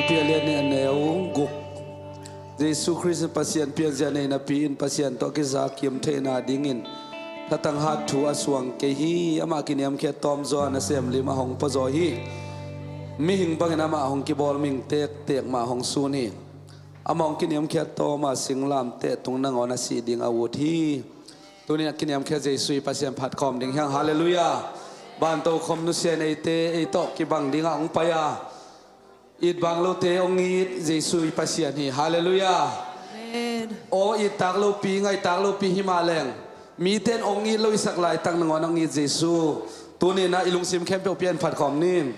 pialia ni aneu guk Yesu Kristus pasien pia jane na piin pasien to ke zakim the na dingin tatang hat thu aswang ke hi ama kiniam ke tom zo na sem lima hong pa zo hi mi hing bang na ma hong ki bol ming tek ma hong su ni among kiniam ke to ma singlam te tung nang ona si ding awut hi tunia kiniam ke Yesu pasien phat khom ding hang hallelujah ban to khom nu se nei te e to ki bang ding ang pa ya it bang lo te ong it Yesu pasien hi hallelujah amen o it tak lo pi ngai tak lo pi hi ma leng mi ten ong it lo isak lai tang nang on it Yesu tu ni na ilung sim kem pe pian phat khom nin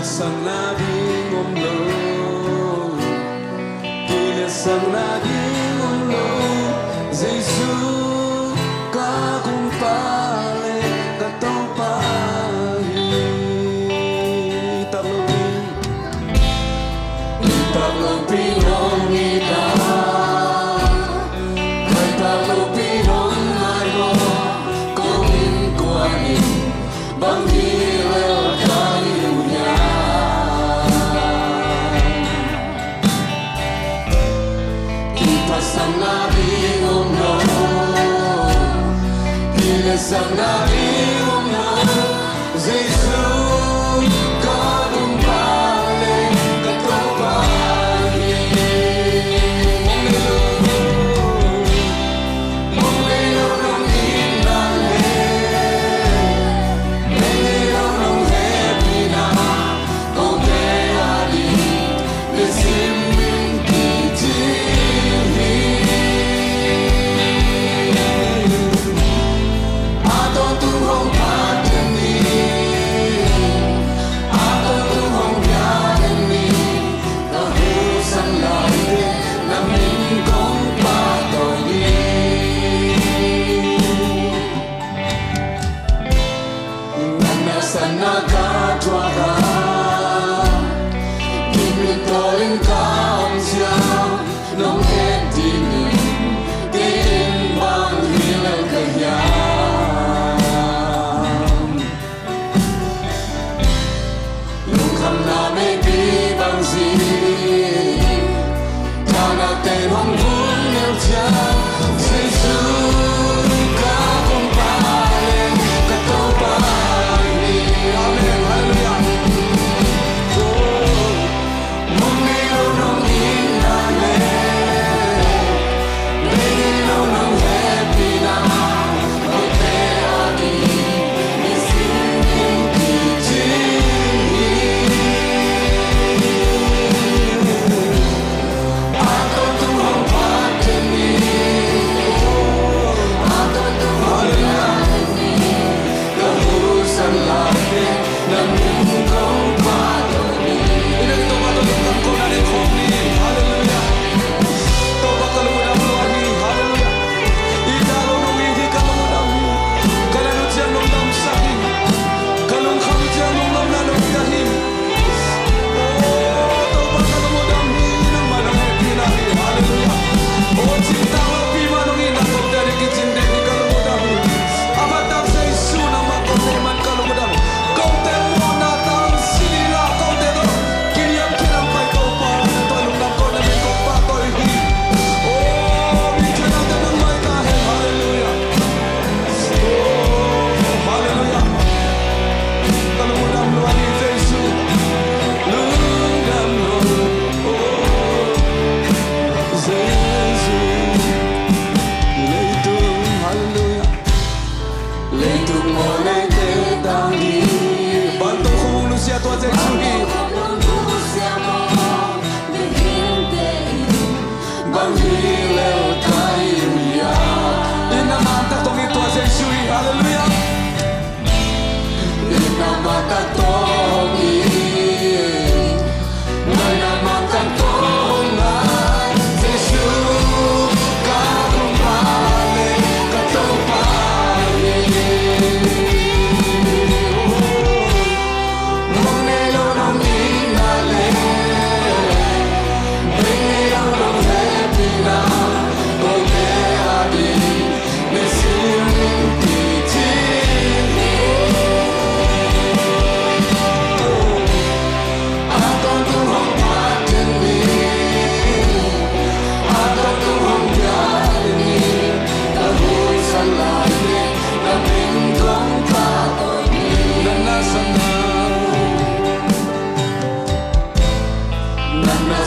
Sang nabi ngomlo, kile sang nabi ngomlo, Yesu kakumpale katopahi, italopin ongita, italopin ongayo, kongin kuani, bangilel kali. Sang nabi ngomlo, kile sang nabi ngomlo, Yesu kakumpale katopahi, mongelo nong inale, mongelo nong hepina, konge ali, lesiming kiti.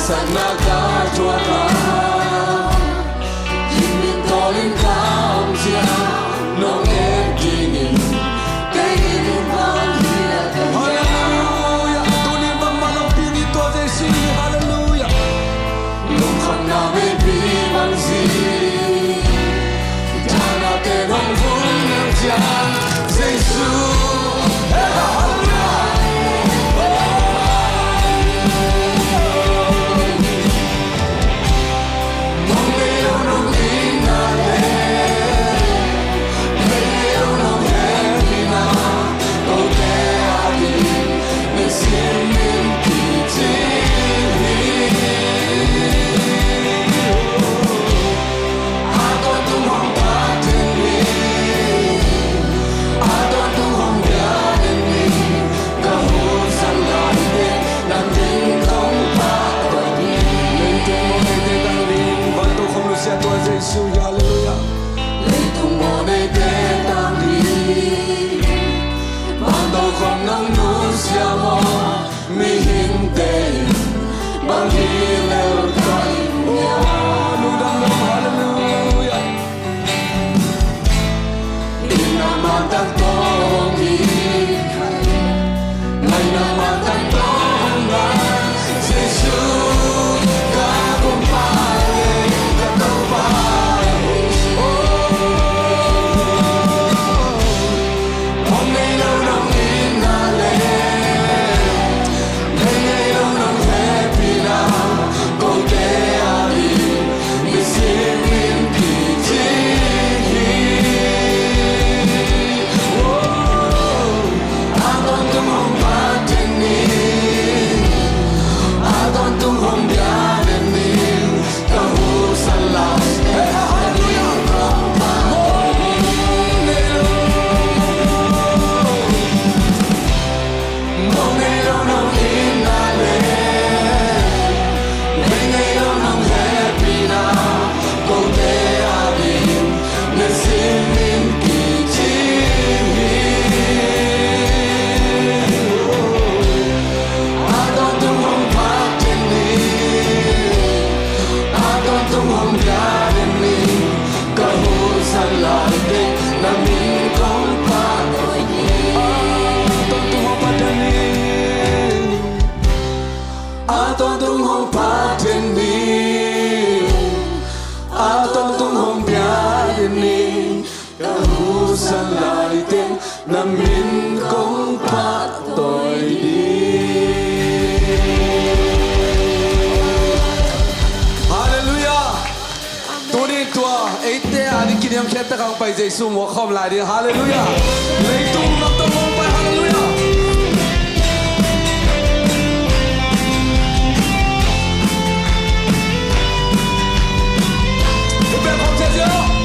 Sana katuara Jimin tolin kaum sia Nong dingin Kainin bang hila kaya Haleluya. Tuloy bang malamping ito at Jesus. Haleluya. Nung kon na may bimang si Dana tenong vunang siya Jesus Namin kong patoy Hallelujah. Tuloy ito. Ite, aning kiniyam keta kang pa Jesus mo kom ladi. Hallelujah. Leitung nakta mo pa. Hallelujah. Tupe kom Jesus.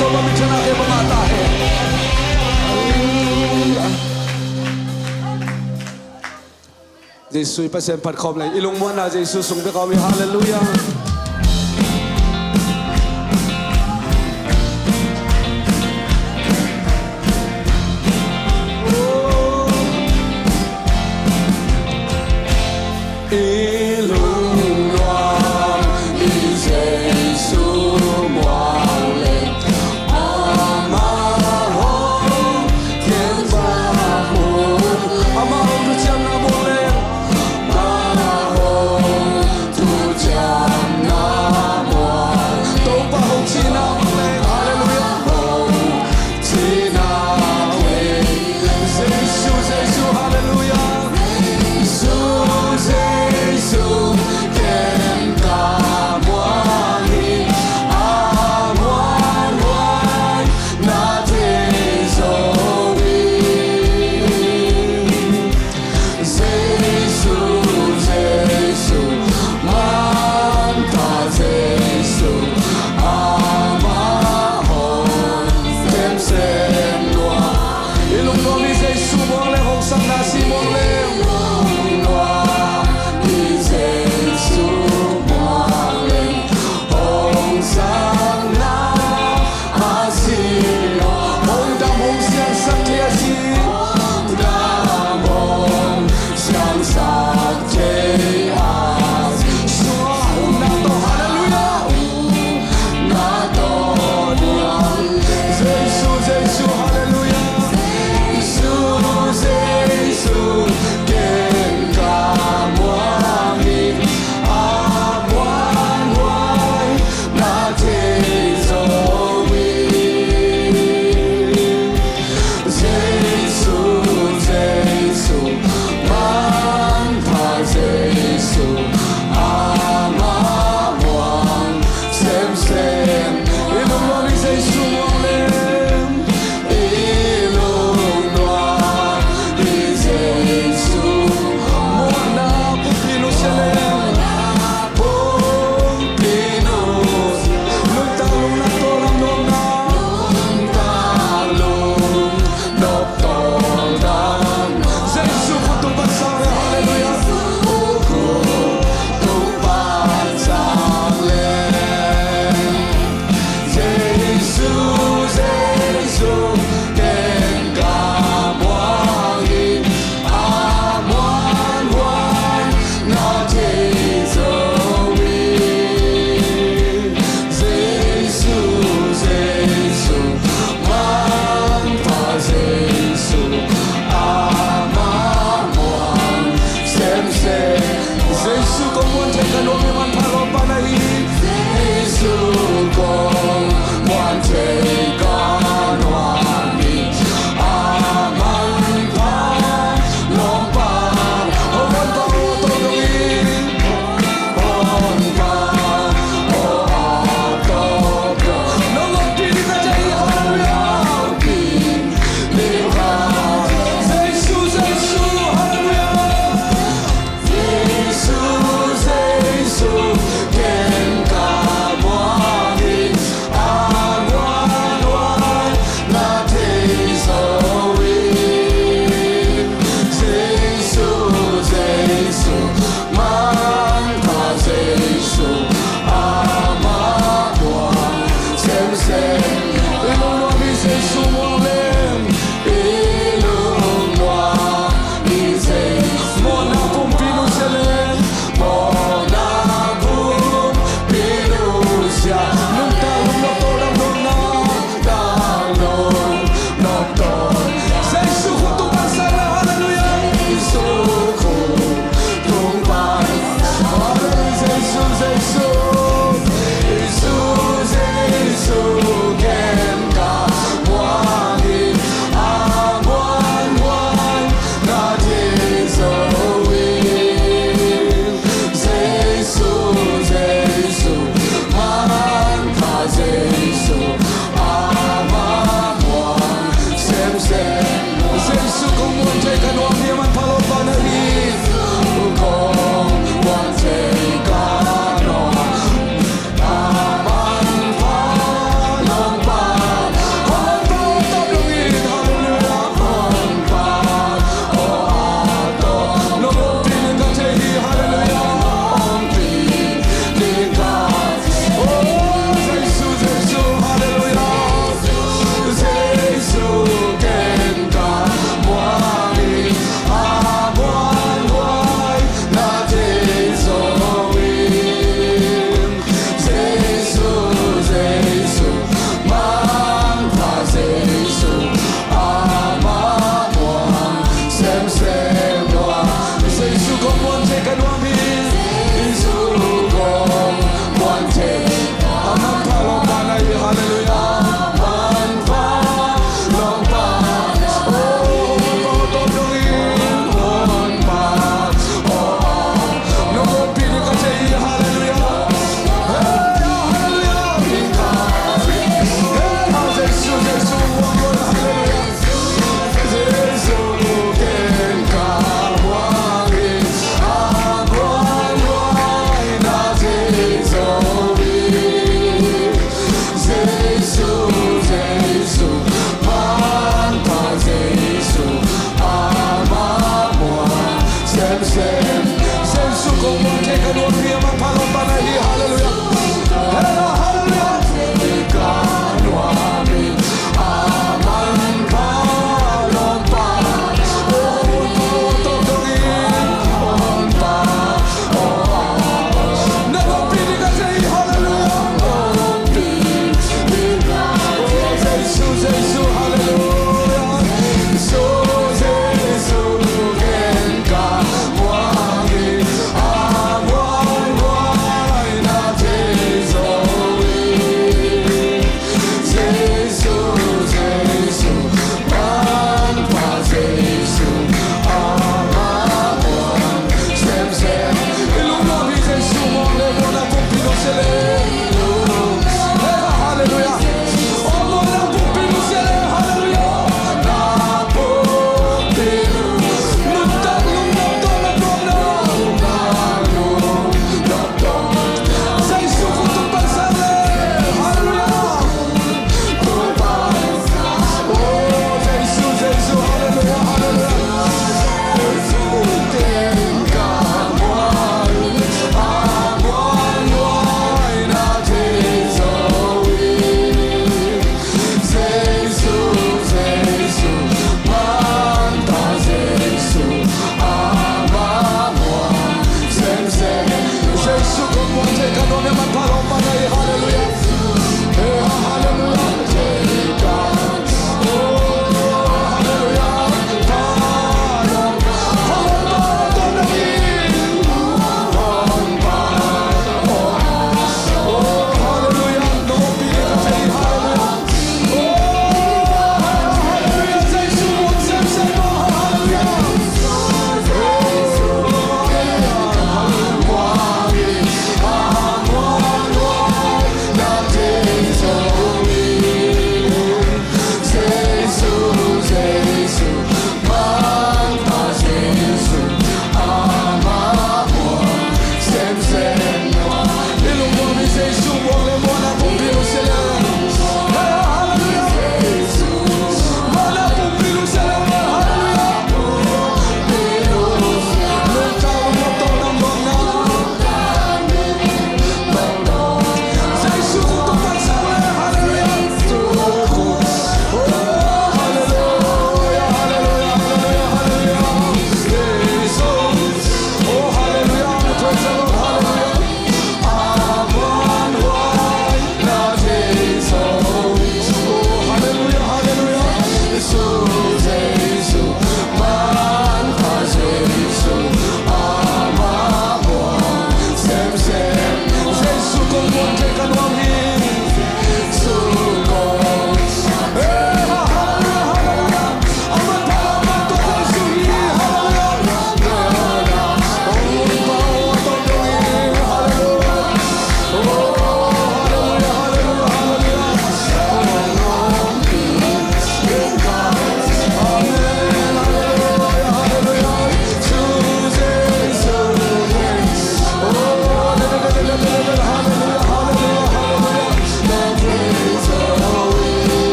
to pamichana ke bangata hai. Jesus pasien pat khom lai ilung mo na Jesus sung be kami hallelujah. Ilung loan đi Giêsu ngoan lên ama hồn thiên gia hồn Ama hong tu chiam na mo le ma hồn tu chạm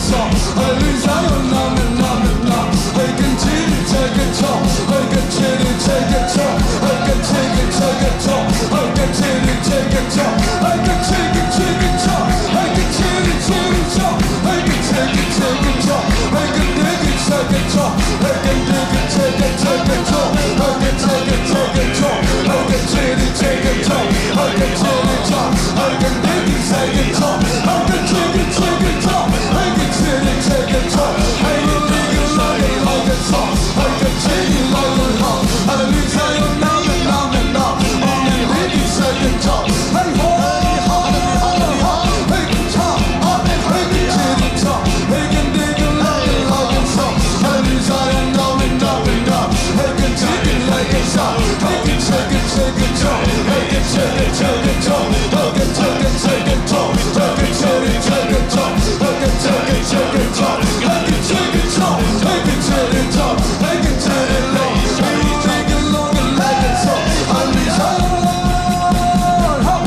song. I lose I don't know, I can take it all. I can take it all. I can take it all. I can take it all. I can take it all. I can take it all. I can take it all. I can take it all. I can take it all. I can take it all. I can take it all. I can take it all. I can take it all. I can take it all. I can take it all. I will make it like a song. I can take it like a song. I lose I don't know. Only make it second top. Hey ho, hey ho, hey can top, hey can take it top. Hey can dig it like a song. I lose I don't know. I can take it like a song. I can take it top. I can take it top. I can take it top. I can take it top. I can take it top. I can take it top. I can take it top. I can take it low. I can take it long and like a song. I lose I don't know.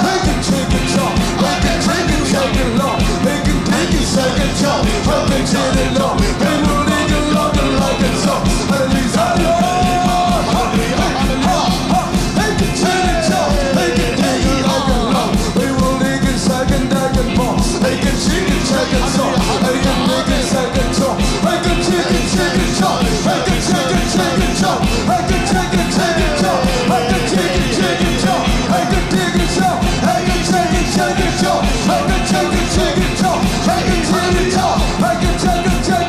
I can take it top. I can take it second long. I can take it second top. I can take it long. I will take it long and like a song. I lose I don't know. I can take it top. I can take it like a long. We will take it second, I can fall. I can take it second song. I can make it second song. I can take it second song. I can take it second song. I can take it second song. I can take it second song. I can take it song. I can take it second song. I can take it second song. I can take it song. I can take it second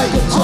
Hey,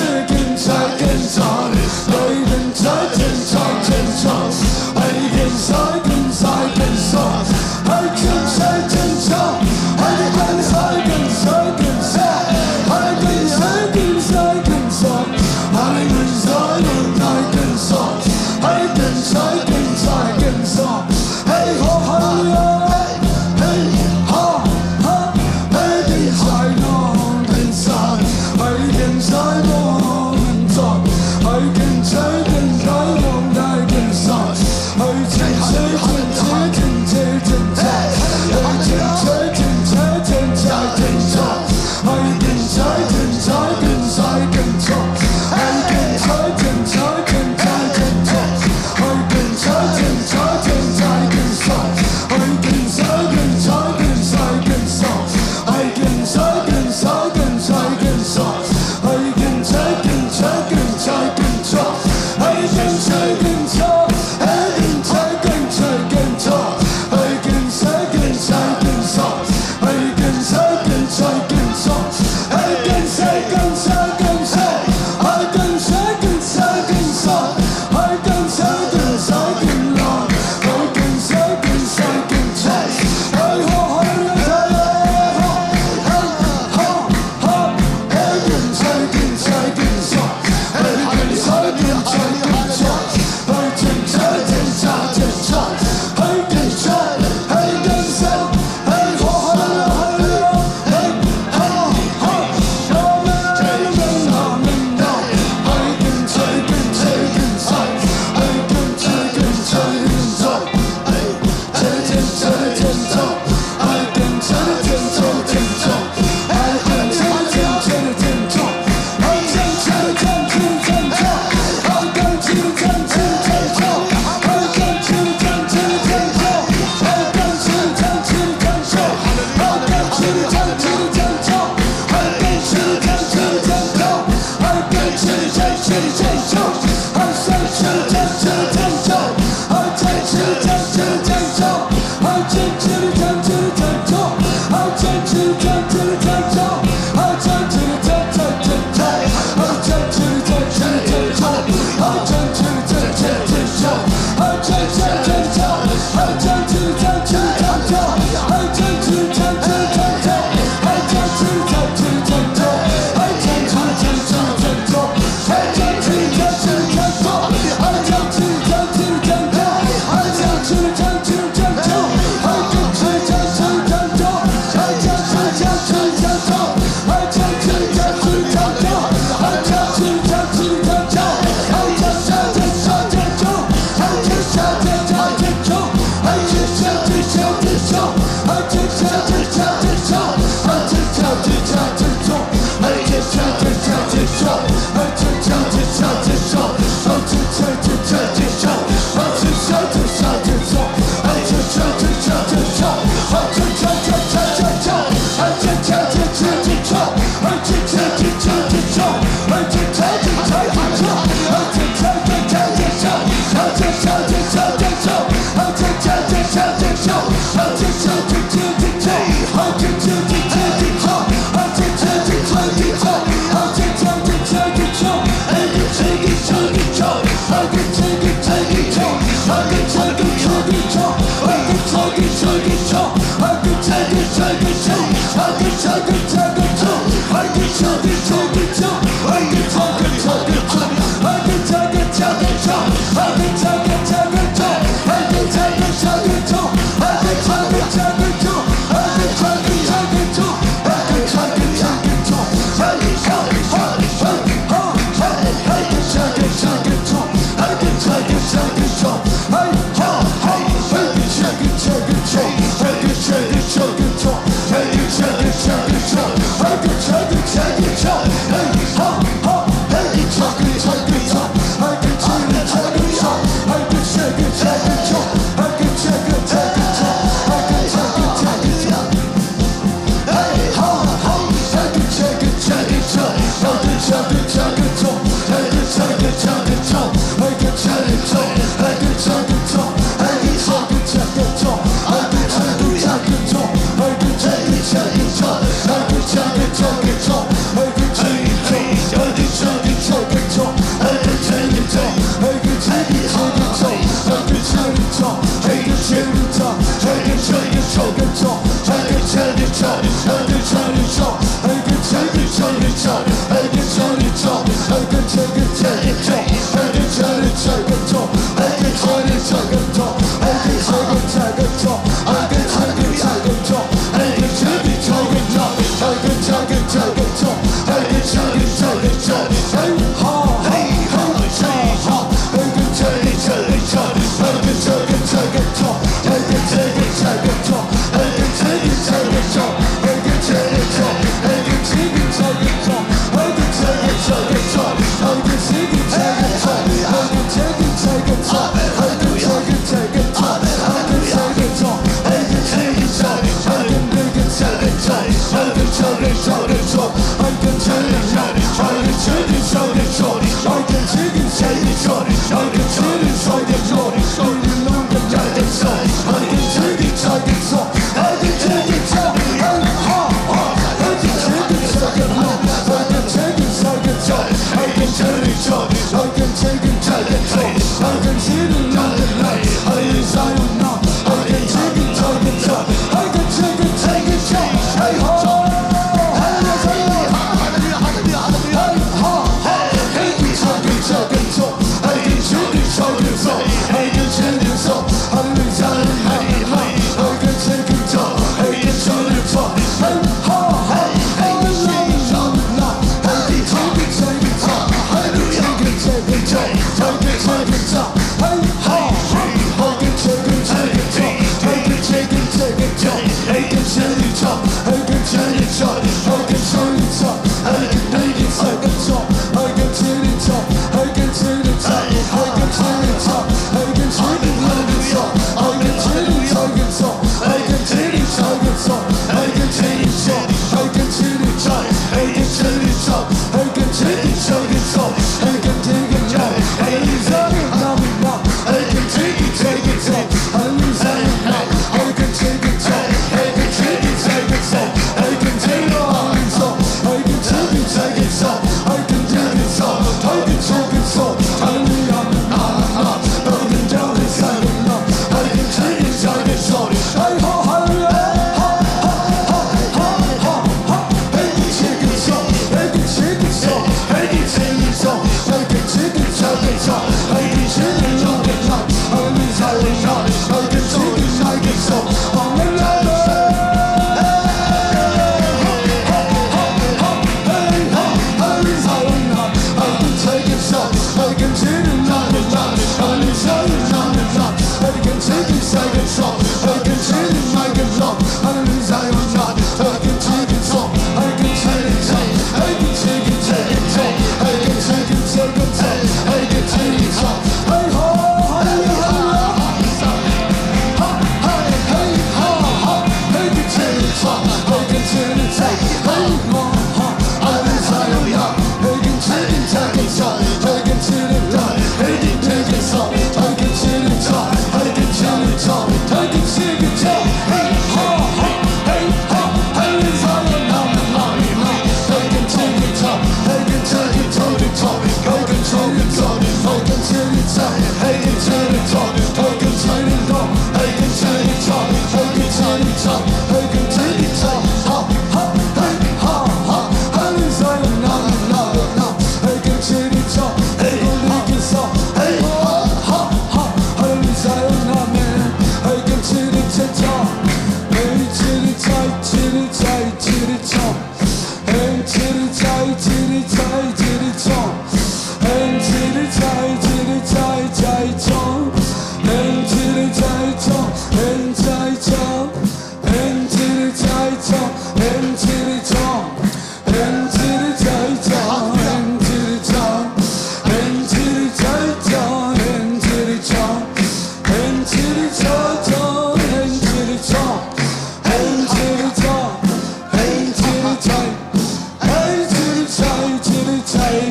I can I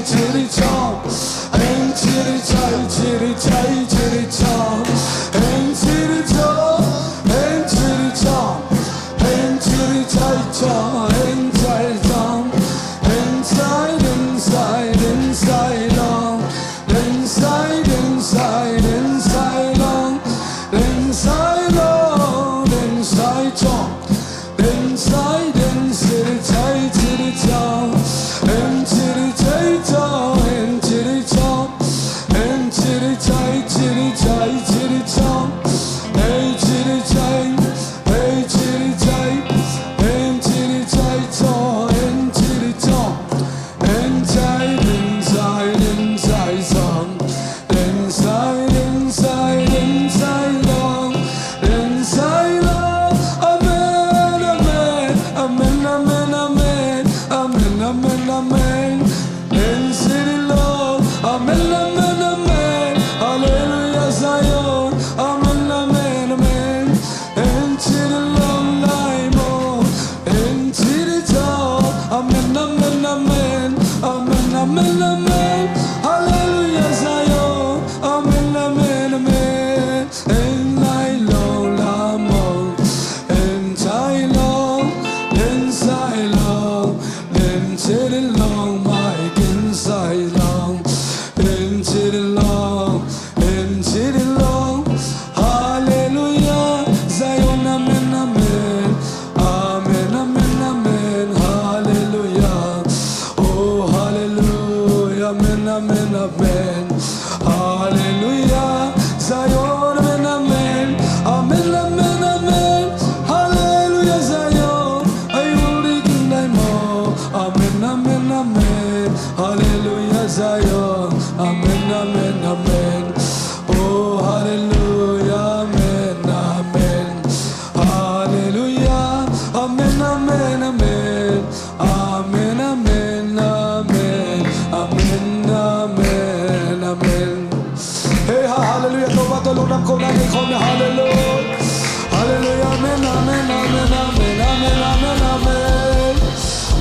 chitty chomp, and chitty chai, chitty chai, chitty chomp, and chitty chomp, and chitty chomp, and chitty chai chomp, and chai chomp, inside, inside, inside long, inside, inside, inside long, inside long, inside chomp. Inside, chitty chai, chitty chomp, and chitty chai chomp, and chitty chomp, and chitty chai, chitty chai, chitty chomp, hey chitty chai, hey chitty chai, and chitty chai chomp, and chitty chomp, inside, inside, inside song, inside, inside, inside long, inside long. Amen, amen, in city Lord, amen, amen, amen, hallelujah Zion, amen, amen, amen, in city Lord, Limo, in city Lord, amen, amen, amen, amen, amen, amen, hallelujah Zion, amen, amen, amen, in Lilo, Lamo, in Tailo, in Silo. Into the long, Mike, inside long, into the long, into the long, hallelujah, Zion, amen, amen, amen, amen, amen, hallelujah, oh, hallelujah, amen, amen, amen, hallelujah, Zion, amen, amen, amen, amen, amen, hallelujah, Zion, I will begin thy more. Amen, amen, amen, hallelujah, Zion, amen, amen, amen, oh, hallelujah, amen, amen, hallelujah, amen, amen, amen, amen, amen, amen, amen, amen, amen. Hey, hallelujah, toba tulungan ko na ikaw na hallelujah, hallelujah, amen, amen, amen, amen, amen, amen, amen.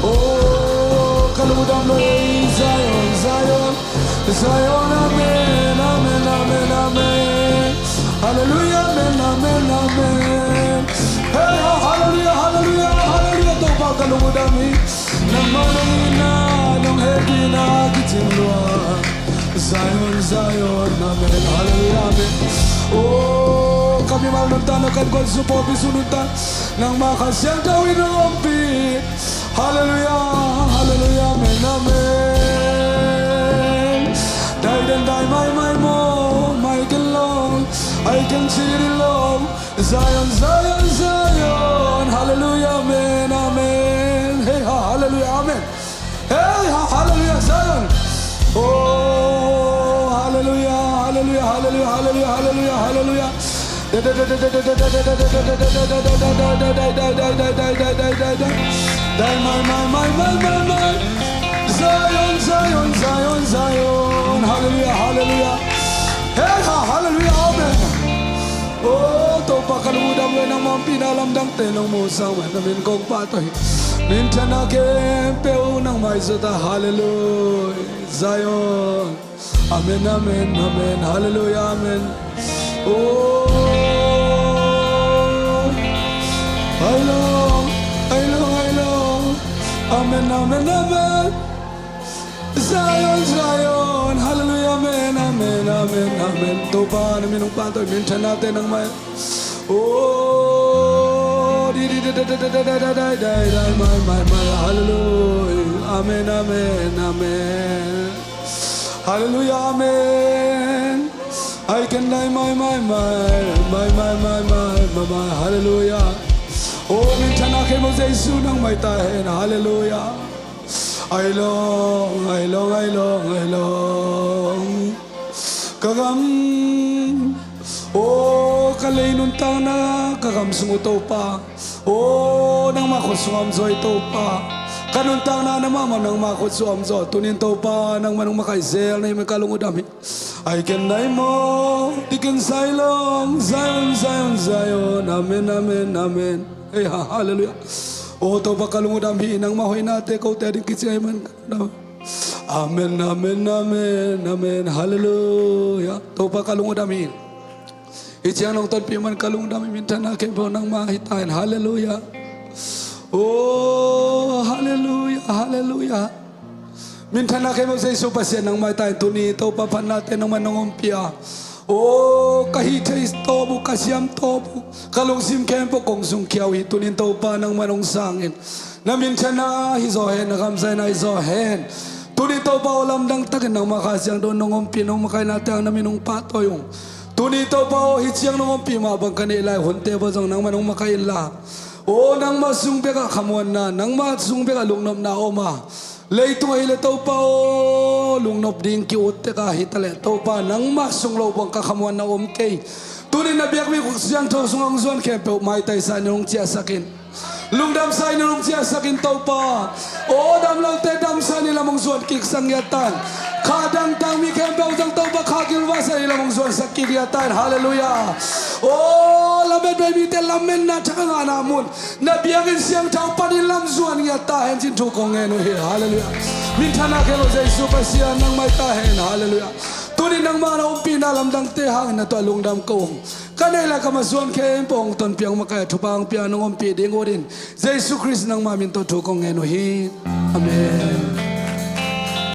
Oh, kaludam lo Zion, Zion, Zion, amen, amen, amen, amen. Hallelujah, amen, amen, amen. Hey, hallelujah, hallelujah, hallelujah. Topa kaludam hi, namanina, nang hekina kitimwa. Zion, Zion, amen, hallelujah, amen. Oh, kami maluntan akan konsupo bisununtan nang makasyang gawin ng ompi. Hallelujah, hallelujah, amen, amen. Die and die, my mo, my can long, I can see it long. Zion, Zion, Zion, hallelujah, amen, amen. Hey, hallelujah, amen. Hey, hallelujah, Zion. Oh, hallelujah, hallelujah, hallelujah, hallelujah, hallelujah, hallelujah. My. Zion, Zion, Zion, Zion. Hallelujah, hallelujah. Hey, hallelujah, amen. Oh, topa kaludam mo ng mga pinalamdang tenong mo sa namin kong patoy. Minsan na kempeo ng may sota. Hallelujah, Zion. Amen, amen, amen. Hallelujah, amen. Oh, I long, amen, amen, amen. Zion, Zion, hallelujah, amen, amen, amen, amen. Topa namin ng patoy, minsan natin ang may. Oh, my, hallelujah, amen, amen, amen. Hallelujah, amen. I can die, my, hallelujah. Oh, minsan na kayo mo sa Isu ng may tahin, hallelujah. I long. Kagam, oh, kalay nung tao na kagam sumuto pa. Oh, nang makusungam zo ito pa. Kanuntang na naman nang makusungam zo. Tunin to pa nang manong makaisel na yung kalungudami. I can die mo, di can silong, Zion, amen, amen, amen. Hey, hallelujah. O to pa kalungudami nang mahoy natin, kau teding kitsi ay man. Amen, amen, amen, amen. Hallelujah. Topa kalungod amin. Itiang nong ton piman kalungod amin mintana kebo nang mahitain. Hallelujah. Oh, hallelujah, hallelujah. Mintana kebo sa iso pasyan nang mahitain. Tuni topa pan natin ng manongompia. Oh, kahit tobu kasyam tobu. Kalung sim kempo kong sung kiaw hitunin topa ng manong sangin. Na mintana hizohen na kamsay na hizohen. Tunito pa ulam dang takin ng makasyang doon nung pinong makay natin ang naminong pato yung tunito pa o hitsiyang nung mabang kanila hunte pa zang nang manong makaila o nang masungbe ka kamuan na nang masungbe ka lungnop na oma leito nga ilataw pa o lungnop din kiute ka hitale to pa nang masunglaw bang kakamuan na kay tunin na biyak mi kusyang to sungang zuan kempe may tay sa nyong tiya sakin lungdam sa inong siya sa kintaw pa. O dam lang te dam sa nila mong zuwan kiksang yatan. Kadang tami kembaw dang taw pa kagilwa sa nila mong zuwan sa kikyatan. Hallelujah. O lamed baby te lamen na tsaka nga namun. Nabiyagin siyang taw pa nilang zuwan yatahin sintukong enuhi. Hallelujah. Mintana kelo sa isu pa siya nang may tahin. Hallelujah. Tunin ng mga naumpi na lamdang tehang na to alungdam kong. Kanila kamasuan kempong ton piang makaya tupang pianong umpi dingo din. Jesu Christ nang mamin to tukong enuhin. Amen.